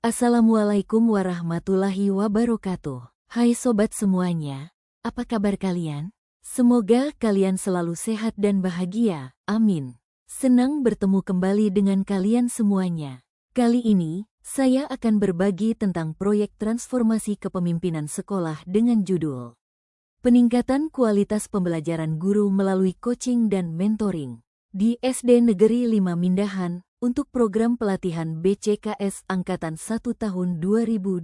Assalamualaikum warahmatullahi wabarakatuh. Hai sobat semuanya, apa kabar kalian? Semoga kalian selalu sehat dan bahagia, amin. Senang bertemu kembali dengan kalian semuanya. Kali ini, saya akan berbagi tentang proyek transformasi kepemimpinan sekolah dengan judul Peningkatan Kualitas Pembelajaran Guru Melalui Coaching dan Mentoring di SD Negeri 5 Mindahan untuk program pelatihan BCKS Angkatan 1 tahun 2025.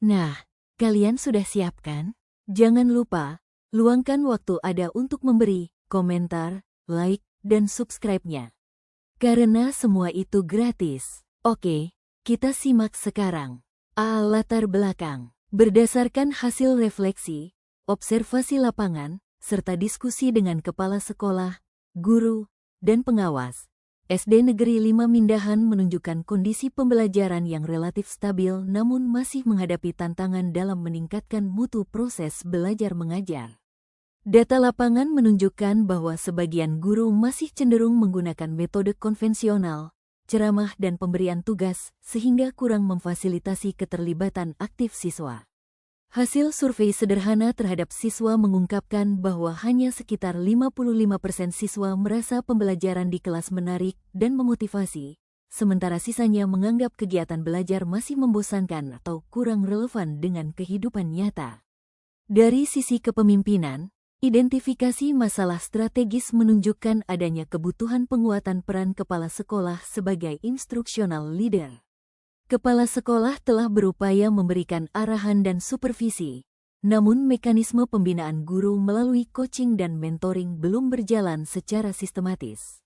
Nah, kalian sudah siap kan? Jangan lupa, luangkan waktu Anda untuk memberi komentar, like, dan subscribe-nya. Karena semua itu gratis. Oke, kita simak sekarang. Latar belakang. Berdasarkan hasil refleksi, observasi lapangan, serta diskusi dengan kepala sekolah, guru, dan pengawas, SD Negeri 5 Mindahan menunjukkan kondisi pembelajaran yang relatif stabil namun masih menghadapi tantangan dalam meningkatkan mutu proses belajar mengajar. Data lapangan menunjukkan bahwa sebagian guru masih cenderung menggunakan metode konvensional, ceramah dan pemberian tugas sehingga kurang memfasilitasi keterlibatan aktif siswa. Hasil survei sederhana terhadap siswa mengungkapkan bahwa hanya sekitar 55% siswa merasa pembelajaran di kelas menarik dan memotivasi, sementara sisanya menganggap kegiatan belajar masih membosankan atau kurang relevan dengan kehidupan nyata. Dari sisi kepemimpinan, identifikasi masalah strategis menunjukkan adanya kebutuhan penguatan peran kepala sekolah sebagai instructional leader. Kepala sekolah telah berupaya memberikan arahan dan supervisi, namun mekanisme pembinaan guru melalui coaching dan mentoring belum berjalan secara sistematis.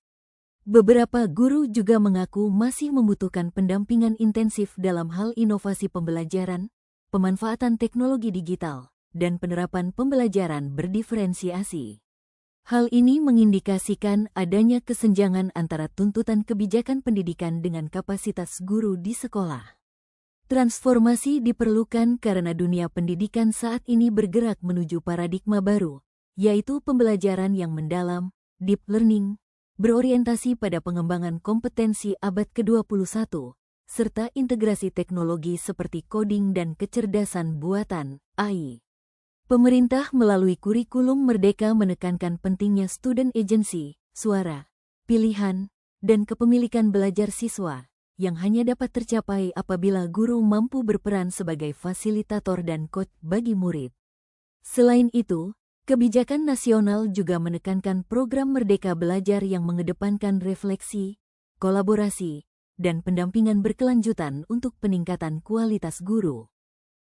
Beberapa guru juga mengaku masih membutuhkan pendampingan intensif dalam hal inovasi pembelajaran, pemanfaatan teknologi digital, dan penerapan pembelajaran berdiferensiasi. Hal ini mengindikasikan adanya kesenjangan antara tuntutan kebijakan pendidikan dengan kapasitas guru di sekolah. Transformasi diperlukan karena dunia pendidikan saat ini bergerak menuju paradigma baru, yaitu pembelajaran yang mendalam, deep learning, berorientasi pada pengembangan kompetensi abad ke-21, serta integrasi teknologi seperti coding dan kecerdasan buatan, AI. Pemerintah melalui kurikulum Merdeka menekankan pentingnya student agency, suara, pilihan, dan kepemilikan belajar siswa, yang hanya dapat tercapai apabila guru mampu berperan sebagai fasilitator dan coach bagi murid. Selain itu, kebijakan nasional juga menekankan program Merdeka Belajar yang mengedepankan refleksi, kolaborasi, dan pendampingan berkelanjutan untuk peningkatan kualitas guru.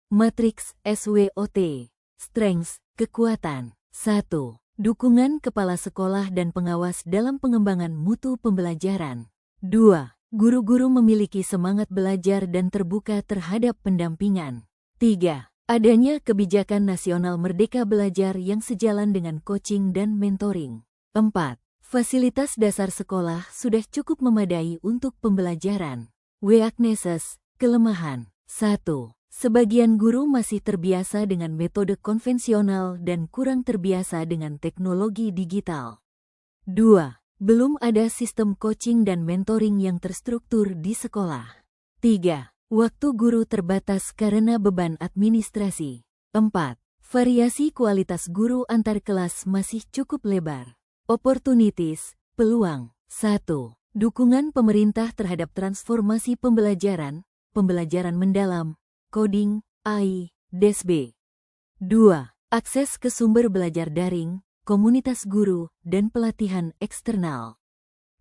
Matriks SWOT. Strengths, kekuatan. 1. Dukungan kepala sekolah dan pengawas dalam pengembangan mutu pembelajaran. 2. Guru-guru memiliki semangat belajar dan terbuka terhadap pendampingan. 3. Adanya kebijakan nasional Merdeka Belajar yang sejalan dengan coaching dan mentoring. 4. Fasilitas dasar sekolah sudah cukup memadai untuk pembelajaran. Weaknesses, kelemahan. 1. Sebagian guru masih terbiasa dengan metode konvensional dan kurang terbiasa dengan teknologi digital. 2. Belum ada sistem coaching dan mentoring yang terstruktur di sekolah. 3. Waktu guru terbatas karena beban administrasi. 4. Variasi kualitas guru antar kelas masih cukup lebar. Opportunities, peluang. 1. Dukungan pemerintah terhadap transformasi pembelajaran mendalam, coding, AI, DSB. 2. Akses ke sumber belajar daring, komunitas guru, dan pelatihan eksternal.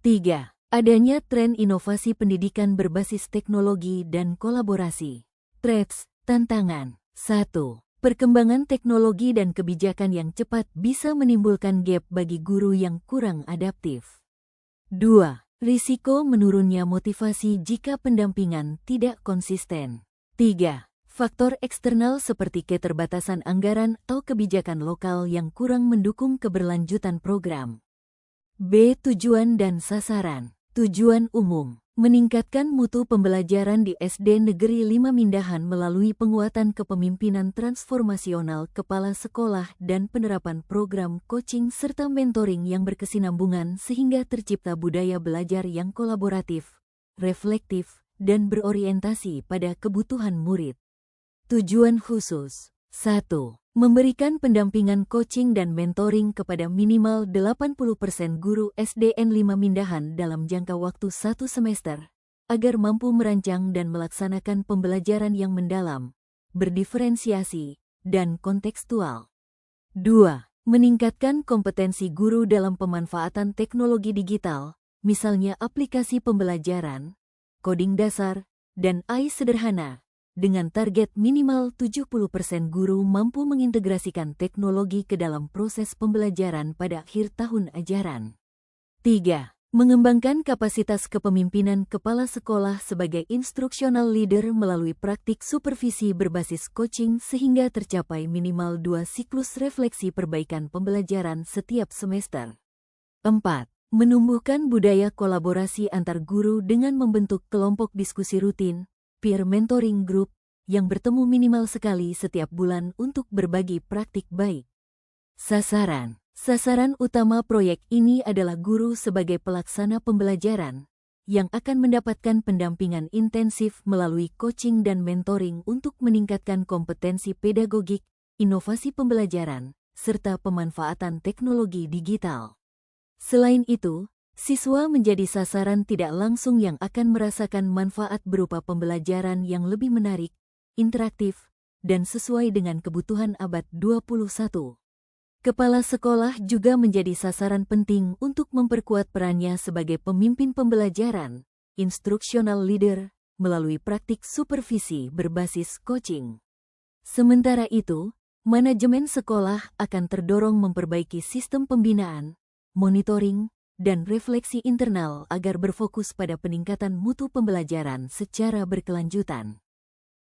3. Adanya tren inovasi pendidikan berbasis teknologi dan kolaborasi. Threats, tantangan. 1. Perkembangan teknologi dan kebijakan yang cepat bisa menimbulkan gap bagi guru yang kurang adaptif. 2. Risiko menurunnya motivasi jika pendampingan tidak konsisten. 3. Faktor eksternal seperti keterbatasan anggaran atau kebijakan lokal yang kurang mendukung keberlanjutan program. B. Tujuan dan sasaran. Tujuan umum. Meningkatkan mutu pembelajaran di SD Negeri 5 Mindahan melalui penguatan kepemimpinan transformasional kepala sekolah dan penerapan program coaching serta mentoring yang berkesinambungan sehingga tercipta budaya belajar yang kolaboratif, reflektif, dan berorientasi pada kebutuhan murid. Tujuan khusus 1. Memberikan pendampingan coaching dan mentoring kepada minimal 80% guru SDN 5 Mindahan dalam jangka waktu 1 semester, agar mampu merancang dan melaksanakan pembelajaran yang mendalam, berdiferensiasi, dan kontekstual. 2. Meningkatkan kompetensi guru dalam pemanfaatan teknologi digital, misalnya aplikasi pembelajaran, coding dasar, dan AI sederhana, dengan target minimal 70% guru mampu mengintegrasikan teknologi ke dalam proses pembelajaran pada akhir tahun ajaran. 3. Mengembangkan kapasitas kepemimpinan kepala sekolah sebagai instructional leader melalui praktik supervisi berbasis coaching sehingga tercapai minimal 2 siklus refleksi perbaikan pembelajaran setiap semester. 4. Menumbuhkan budaya kolaborasi antar guru dengan membentuk kelompok diskusi rutin, peer mentoring group, yang bertemu minimal sekali setiap bulan untuk berbagi praktik baik. Sasaran utama proyek ini adalah guru sebagai pelaksana pembelajaran, yang akan mendapatkan pendampingan intensif melalui coaching dan mentoring untuk meningkatkan kompetensi pedagogik, inovasi pembelajaran, serta pemanfaatan teknologi digital. Selain itu, siswa menjadi sasaran tidak langsung yang akan merasakan manfaat berupa pembelajaran yang lebih menarik, interaktif, dan sesuai dengan kebutuhan abad 21. Kepala sekolah juga menjadi sasaran penting untuk memperkuat perannya sebagai pemimpin pembelajaran, instructional leader, melalui praktik supervisi berbasis coaching. Sementara itu, manajemen sekolah akan terdorong memperbaiki sistem pembinaan, monitoring, dan refleksi internal agar berfokus pada peningkatan mutu pembelajaran secara berkelanjutan.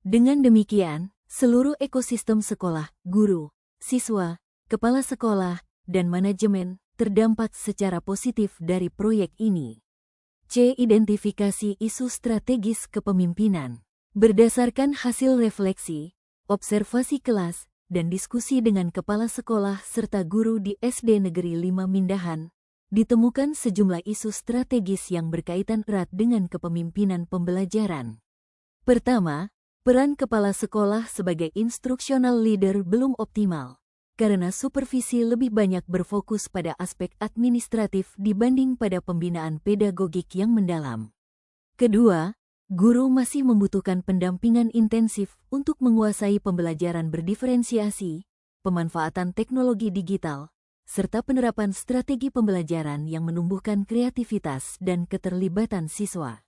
Dengan demikian, seluruh ekosistem sekolah, guru, siswa, kepala sekolah, dan manajemen terdampak secara positif dari proyek ini. C. Identifikasi isu strategis kepemimpinan. Berdasarkan hasil refleksi, observasi kelas, dan diskusi dengan kepala sekolah serta guru di SD Negeri 5 Mindahan, ditemukan sejumlah isu strategis yang berkaitan erat dengan kepemimpinan pembelajaran. Pertama, peran kepala sekolah sebagai instructional leader belum optimal, karena supervisi lebih banyak berfokus pada aspek administratif dibanding pada pembinaan pedagogik yang mendalam. Kedua, guru masih membutuhkan pendampingan intensif untuk menguasai pembelajaran berdiferensiasi, pemanfaatan teknologi digital, serta penerapan strategi pembelajaran yang menumbuhkan kreativitas dan keterlibatan siswa.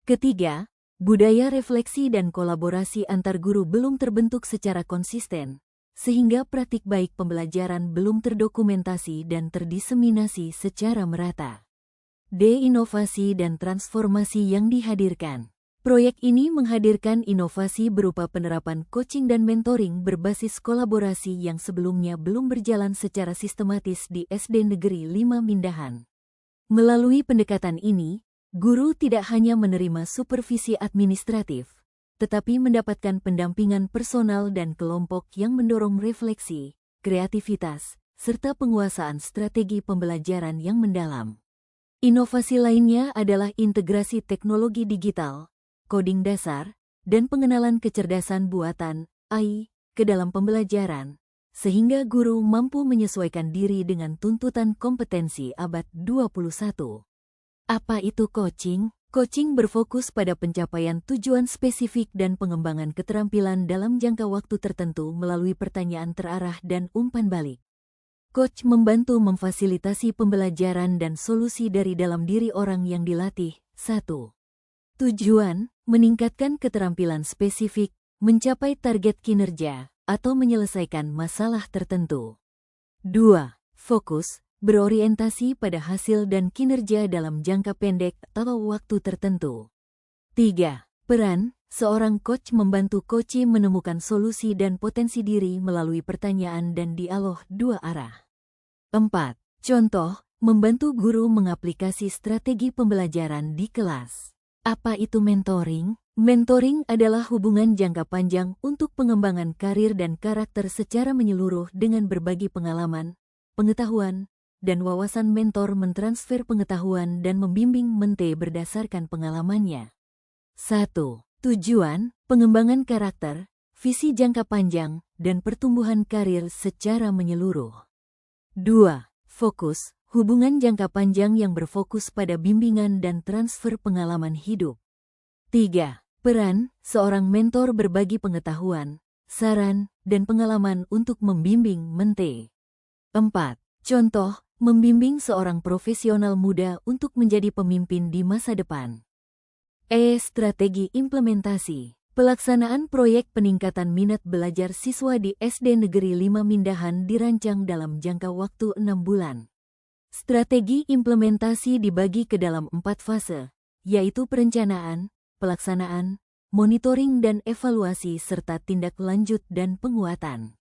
Ketiga, budaya refleksi dan kolaborasi antar guru belum terbentuk secara konsisten, sehingga praktik baik pembelajaran belum terdokumentasi dan terdiseminasi secara merata. D. Inovasi dan transformasi yang dihadirkan. Proyek ini menghadirkan inovasi berupa penerapan coaching dan mentoring berbasis kolaborasi yang sebelumnya belum berjalan secara sistematis di SD Negeri 5 Mindahan. Melalui pendekatan ini, guru tidak hanya menerima supervisi administratif, tetapi mendapatkan pendampingan personal dan kelompok yang mendorong refleksi, kreativitas, serta penguasaan strategi pembelajaran yang mendalam. Inovasi lainnya adalah integrasi teknologi digital, coding dasar, dan pengenalan kecerdasan buatan (AI) ke dalam pembelajaran, sehingga guru mampu menyesuaikan diri dengan tuntutan kompetensi abad 21. Apa itu coaching? Coaching berfokus pada pencapaian tujuan spesifik dan pengembangan keterampilan dalam jangka waktu tertentu melalui pertanyaan terarah dan umpan balik. Coach membantu memfasilitasi pembelajaran dan solusi dari dalam diri orang yang dilatih. 1. Tujuan: meningkatkan keterampilan spesifik, mencapai target kinerja, atau menyelesaikan masalah tertentu. 2. Fokus: berorientasi pada hasil dan kinerja dalam jangka pendek atau waktu tertentu. 3. Peran: seorang coach membantu coachee menemukan solusi dan potensi diri melalui pertanyaan dan dialog dua arah. 4. Contoh: membantu guru mengaplikasi strategi pembelajaran di kelas. Apa itu mentoring? Mentoring adalah hubungan jangka panjang untuk pengembangan karir dan karakter secara menyeluruh dengan berbagi pengalaman, pengetahuan, dan wawasan. Mentor mentransfer pengetahuan dan membimbing mente berdasarkan pengalamannya. 1. Tujuan, pengembangan karakter, visi jangka panjang, dan pertumbuhan karir secara menyeluruh. 2. Fokus, hubungan jangka panjang yang berfokus pada bimbingan dan transfer pengalaman hidup. 3. Peran, seorang mentor berbagi pengetahuan, saran, dan pengalaman untuk membimbing mente. 4. Contoh, membimbing seorang profesional muda untuk menjadi pemimpin di masa depan. Strategi implementasi. Pelaksanaan proyek peningkatan minat belajar siswa di SD Negeri 5 Mindahan dirancang dalam jangka waktu 6 bulan. Strategi implementasi dibagi ke dalam 4 fase, yaitu perencanaan, pelaksanaan, monitoring dan evaluasi serta tindak lanjut dan penguatan.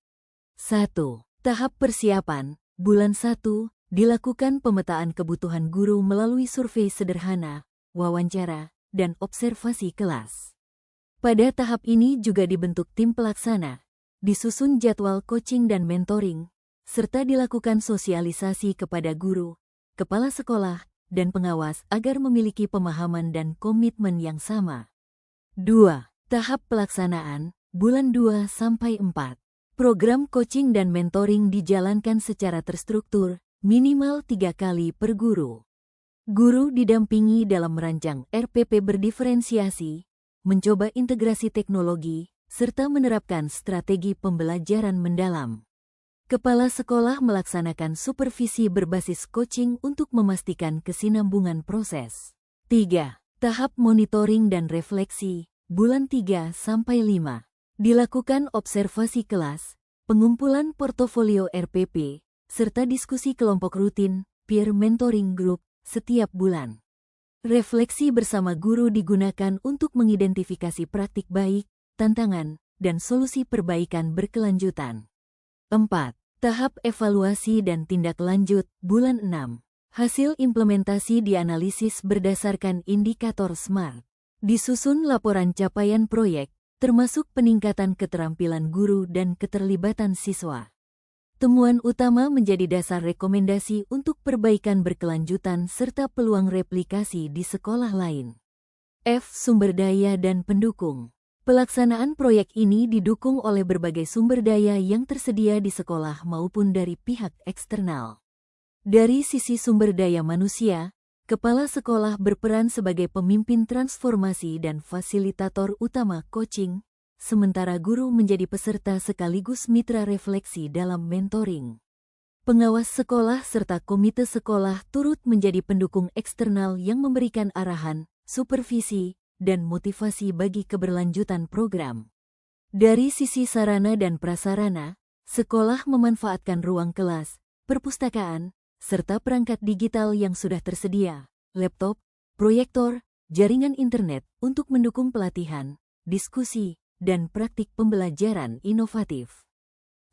1. Tahap persiapan. Bulan 1, dilakukan pemetaan kebutuhan guru melalui survei sederhana, wawancara, dan observasi kelas. Pada tahap ini juga dibentuk tim pelaksana, disusun jadwal coaching dan mentoring, serta dilakukan sosialisasi kepada guru, kepala sekolah, dan pengawas agar memiliki pemahaman dan komitmen yang sama. 2. Tahap pelaksanaan, bulan 2-4. Program coaching dan mentoring dijalankan secara terstruktur, minimal 3 kali per guru. Guru didampingi dalam merancang RPP berdiferensiasi, mencoba integrasi teknologi, serta menerapkan strategi pembelajaran mendalam. Kepala sekolah melaksanakan supervisi berbasis coaching untuk memastikan kesinambungan proses. 3. Tahap monitoring dan refleksi, bulan 3-5. Dilakukan observasi kelas, pengumpulan portofolio RPP, serta diskusi kelompok rutin, peer mentoring group, setiap bulan. Refleksi bersama guru digunakan untuk mengidentifikasi praktik baik, tantangan, dan solusi perbaikan berkelanjutan. 4. Tahap evaluasi dan tindak lanjut, bulan 6. Hasil implementasi dianalisis berdasarkan indikator SMART. Disusun laporan capaian proyek, termasuk peningkatan keterampilan guru dan keterlibatan siswa. Temuan utama menjadi dasar rekomendasi untuk perbaikan berkelanjutan serta peluang replikasi di sekolah lain. F. Sumber daya dan pendukung. Pelaksanaan proyek ini didukung oleh berbagai sumber daya yang tersedia di sekolah maupun dari pihak eksternal. Dari sisi sumber daya manusia, kepala sekolah berperan sebagai pemimpin transformasi dan fasilitator utama coaching, sementara guru menjadi peserta sekaligus mitra refleksi dalam mentoring. Pengawas sekolah serta komite sekolah turut menjadi pendukung eksternal yang memberikan arahan, supervisi, dan motivasi bagi keberlanjutan program. Dari sisi sarana dan prasarana, sekolah memanfaatkan ruang kelas, perpustakaan, serta perangkat digital yang sudah tersedia, laptop, proyektor, jaringan internet untuk mendukung pelatihan, diskusi, dan praktik pembelajaran inovatif.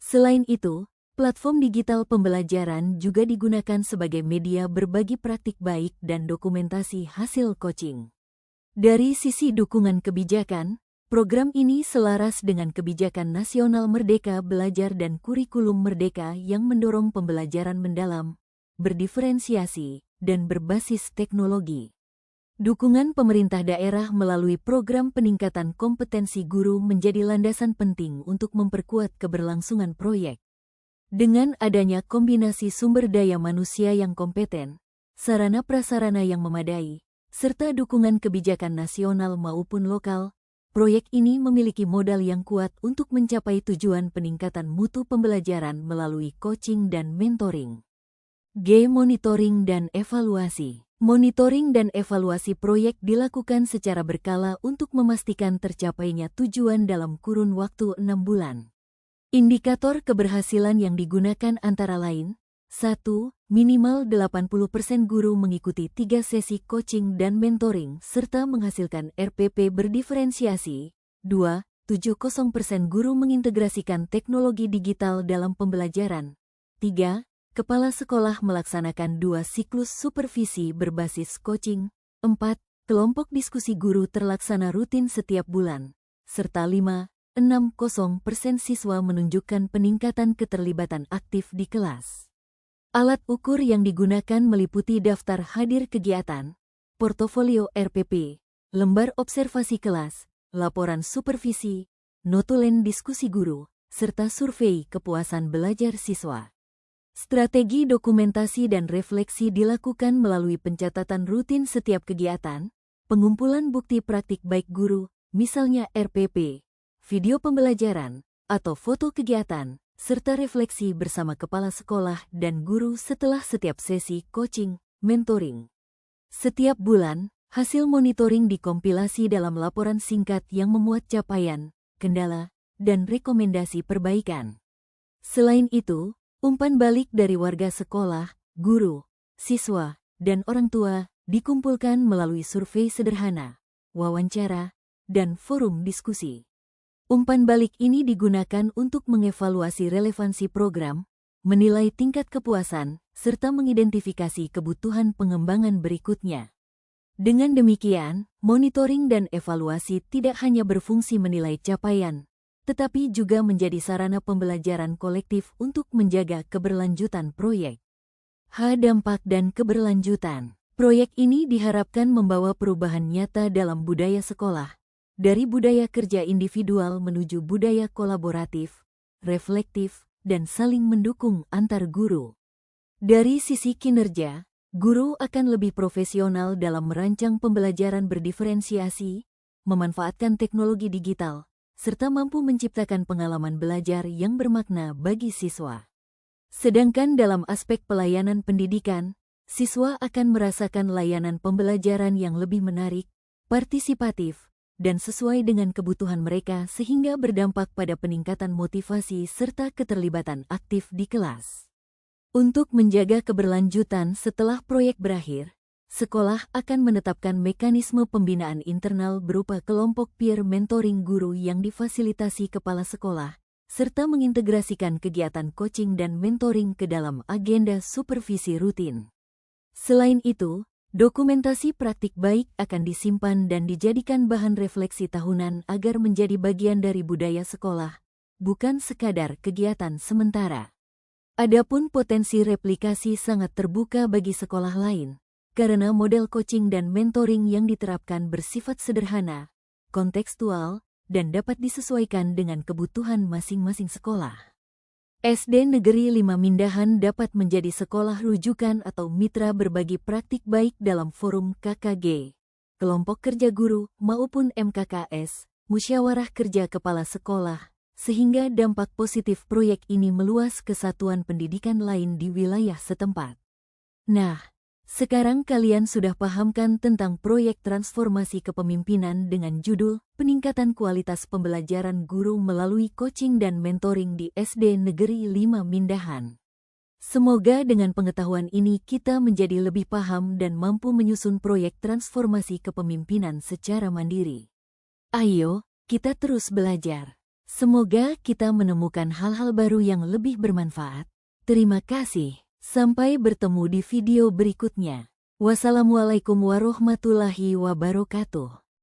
Selain itu, platform digital pembelajaran juga digunakan sebagai media berbagi praktik baik dan dokumentasi hasil coaching. Dari sisi dukungan kebijakan, program ini selaras dengan kebijakan nasional Merdeka Belajar dan kurikulum Merdeka yang mendorong pembelajaran mendalam, berdiferensiasi, dan berbasis teknologi. Dukungan pemerintah daerah melalui program peningkatan kompetensi guru menjadi landasan penting untuk memperkuat keberlangsungan proyek. Dengan adanya kombinasi sumber daya manusia yang kompeten, sarana prasarana yang memadai, serta dukungan kebijakan nasional maupun lokal, proyek ini memiliki modal yang kuat untuk mencapai tujuan peningkatan mutu pembelajaran melalui coaching dan mentoring. G. Monitoring dan evaluasi. Monitoring dan evaluasi proyek dilakukan secara berkala untuk memastikan tercapainya tujuan dalam kurun waktu 6 bulan. Indikator keberhasilan yang digunakan antara lain, 1. Minimal 80% guru mengikuti 3 sesi coaching dan mentoring serta menghasilkan RPP berdiferensiasi. 2. 70% guru mengintegrasikan teknologi digital dalam pembelajaran. 3. Kepala sekolah melaksanakan 2 siklus supervisi berbasis coaching. 4. Kelompok diskusi guru terlaksana rutin setiap bulan. Serta 5,60% siswa menunjukkan peningkatan keterlibatan aktif di kelas. Alat ukur yang digunakan meliputi daftar hadir kegiatan, portofolio RPP, lembar observasi kelas, laporan supervisi, notulen diskusi guru, serta survei kepuasan belajar siswa. Strategi dokumentasi dan refleksi dilakukan melalui pencatatan rutin setiap kegiatan, pengumpulan bukti praktik baik guru, misalnya RPP, video pembelajaran, atau foto kegiatan, serta refleksi bersama kepala sekolah dan guru setelah setiap sesi coaching, mentoring. Setiap bulan, hasil monitoring dikompilasi dalam laporan singkat yang memuat capaian, kendala, dan rekomendasi perbaikan. Selain itu, umpan balik dari warga sekolah, guru, siswa, dan orang tua dikumpulkan melalui survei sederhana, wawancara, dan forum diskusi. Umpan balik ini digunakan untuk mengevaluasi relevansi program, menilai tingkat kepuasan, serta mengidentifikasi kebutuhan pengembangan berikutnya. Dengan demikian, monitoring dan evaluasi tidak hanya berfungsi menilai capaian, tetapi juga menjadi sarana pembelajaran kolektif untuk menjaga keberlanjutan proyek. Dampak dan keberlanjutan. Proyek ini diharapkan membawa perubahan nyata dalam budaya sekolah, dari budaya kerja individual menuju budaya kolaboratif, reflektif, dan saling mendukung antar guru. Dari sisi kinerja, guru akan lebih profesional dalam merancang pembelajaran berdiferensiasi, memanfaatkan teknologi digital, serta mampu menciptakan pengalaman belajar yang bermakna bagi siswa. Sedangkan dalam aspek pelayanan pendidikan, siswa akan merasakan layanan pembelajaran yang lebih menarik, partisipatif, dan sesuai dengan kebutuhan mereka sehingga berdampak pada peningkatan motivasi serta keterlibatan aktif di kelas. Untuk menjaga keberlanjutan setelah proyek berakhir, sekolah akan menetapkan mekanisme pembinaan internal berupa kelompok peer mentoring guru yang difasilitasi kepala sekolah, serta mengintegrasikan kegiatan coaching dan mentoring ke dalam agenda supervisi rutin. Selain itu, dokumentasi praktik baik akan disimpan dan dijadikan bahan refleksi tahunan agar menjadi bagian dari budaya sekolah, bukan sekadar kegiatan sementara. Adapun potensi replikasi sangat terbuka bagi sekolah lain, karena model coaching dan mentoring yang diterapkan bersifat sederhana, kontekstual, dan dapat disesuaikan dengan kebutuhan masing-masing sekolah. SD Negeri 5 Mindahan dapat menjadi sekolah rujukan atau mitra berbagi praktik baik dalam forum KKG, kelompok kerja guru, maupun MKKS, musyawarah kerja kepala sekolah, sehingga dampak positif proyek ini meluas ke satuan pendidikan lain di wilayah setempat. Nah, sekarang kalian sudah pahamkan tentang proyek transformasi kepemimpinan dengan judul Peningkatan Kualitas Pembelajaran Guru melalui Coaching dan Mentoring di SD Negeri 5 Mindahan. Semoga dengan pengetahuan ini kita menjadi lebih paham dan mampu menyusun proyek transformasi kepemimpinan secara mandiri. Ayo, kita terus belajar. Semoga kita menemukan hal-hal baru yang lebih bermanfaat. Terima kasih. Sampai bertemu di video berikutnya. Wassalamualaikum warahmatullahi wabarakatuh.